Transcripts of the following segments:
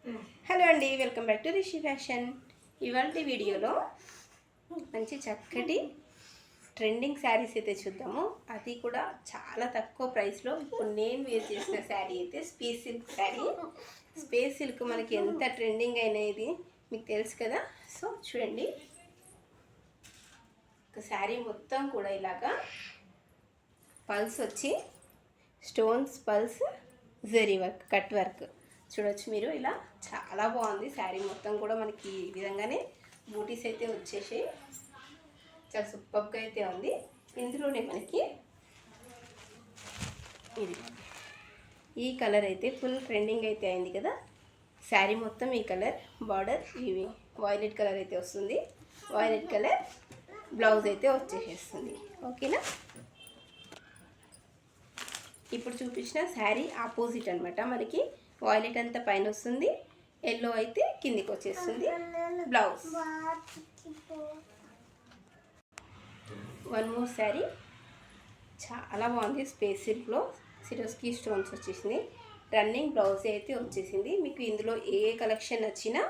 Hello అండి, welcome back to Rishi fashion. ఇవాళ వీడియోలో మంచి చక్కటి ట్రెండింగ్ శారీస్ అయితే చూద్దాము. అది కూడా చాలా తక్కువ ప్రైస్లో. ఇప్పుడు నేను వేర్ చేసిన శారీ అయితే space silk sari. Space silk మనకి ఎంత ట్రెండింగ్ అయినది మీకు తెలుసు కదా. సో చూడండి, ఒక శారీ మొత్తం కూడా ఇలాగా పల్స్ వచ్చి stones pulse zari work cut work చూడొచ్చు మీరు. ఇలా చాలా బాగుంది శారీ మొత్తం కూడా. మనకి ఈ విధంగానే బూటీస్ అయితే వచ్చేసి చాలా సూపర్గా అయితే ఉంది. ఇందులోనే మనకి ఇది ఈ కలర్ అయితే ఫుల్ ట్రెండింగ్ అయితే అయింది కదా. శారీ మొత్తం ఈ కలర్, బార్డర్ ఇవి వైలెట్ కలర్ అయితే వస్తుంది. వైలెట్ కలర్ బ్లౌజ్ అయితే వచ్చేసేస్తుంది. ఓకేనా. ఇప్పుడు చూపించిన శారీ ఆపోజిట్ అనమాట. మనకి వాయిలెట్ అంతా పైన వస్తుంది, ఎల్లో అయితే కిందికి వచ్చేస్తుంది. బ్లౌజ్ వన్ మోర్ శారీ చాలా బాగుంది. స్పేస్ సిల్క్లో సిరోస్కి స్టోన్స్ వచ్చేసింది. రన్నింగ్ బ్లౌజ్ అయితే వచ్చేసింది. మీకు ఇందులో ఏ కలెక్షన్ నచ్చినా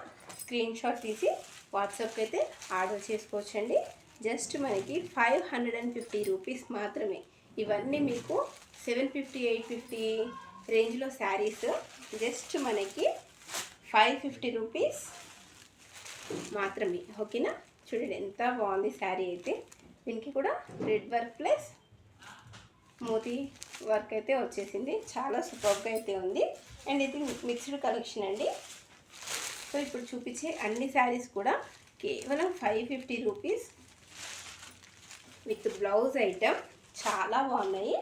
స్క్రీన్ షాట్ తీసి వాట్సాప్కి అయితే ఆర్డర్ చేసుకోవచ్చండి. జస్ట్ మనకి 550 రూపీస్ మాత్రమే. ఇవన్నీ మీకు 750 850 రేంజ్లో శారీస్ జస్ట్ మనకి 550 రూపీస్ మాత్రమే. ఓకేనా. చూడండి ఎంత బాగుంది శారీ అయితే. దీనికి కూడా రెడ్ వర్క్ ప్లస్ మోతీ వర్క్ అయితే వచ్చేసింది. చాలా సూపర్గా అయితే ఉంది. అండ్ ఇది మిక్స్డ్ కలెక్షన్ అండి. సో ఇప్పుడు చూపించే అన్ని శారీస్ కూడా కేవలం 550 రూపీస్ విత్ బ్లౌజ్ ఐటమ్. చాలా బాగున్నాయి.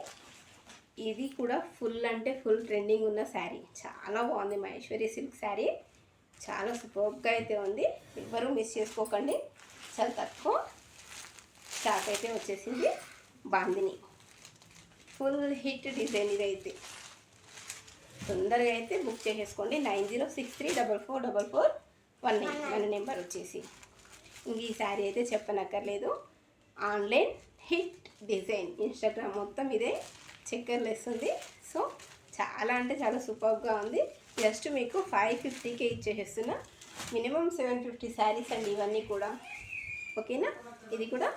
ఇది కూడా ఫుల్ అంటే ఫుల్ ట్రెండింగ్ ఉన్న శారీ. చాలా బాగుంది. మహేశ్వరి సిల్క్ శారీ చాలా సూపర్గా అయితే ఉంది. ఎవ్వరూ మిస్ చేసుకోకండి. చాలా తక్కువ స్టాక్ అయితే వచ్చేసింది. బాందిని ఫుల్ హిట్ డిజైన్ ఇదైతే. తొందరగా అయితే బుక్ చేసేసుకోండి. 9063444418 మన నెంబర్ వచ్చేసి. ఇంక ఈ శారీ అయితే చెప్పనక్కర్లేదు. Online hit design. ఇన్స్టాగ్రామ్ మొత్తం ఇదే చక్కర్లు వేస్తుంది. సో చాలా అంటే చాలా సూపర్గా ఉంది. జస్ట్ మీకు 550కే ఇచ్చేసేస్తున్నా. మినిమం 750 శారీస్ అండి ఇవన్నీ కూడా. ఓకేనా. ఇది కూడా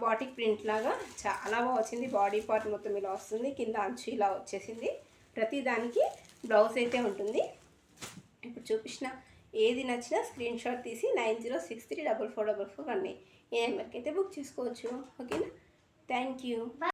బాటిక్ ప్రింట్ లాగా చాలా బాగా వచ్చింది. బాడీ పార్ట్ మొత్తం ఇలా వస్తుంది, కింద అంచు ఇలా వచ్చేసింది. ప్రతి దానికి బ్లౌజ్ అయితే ఉంటుంది. ఇప్పుడు చూపించిన ఏది నచ్చినా స్క్రీన్ షాట్ తీసి 9063444418 ఈ నెంబర్కి అయితే బుక్ చేసుకోవచ్చు. ఓకేనా. Thank you.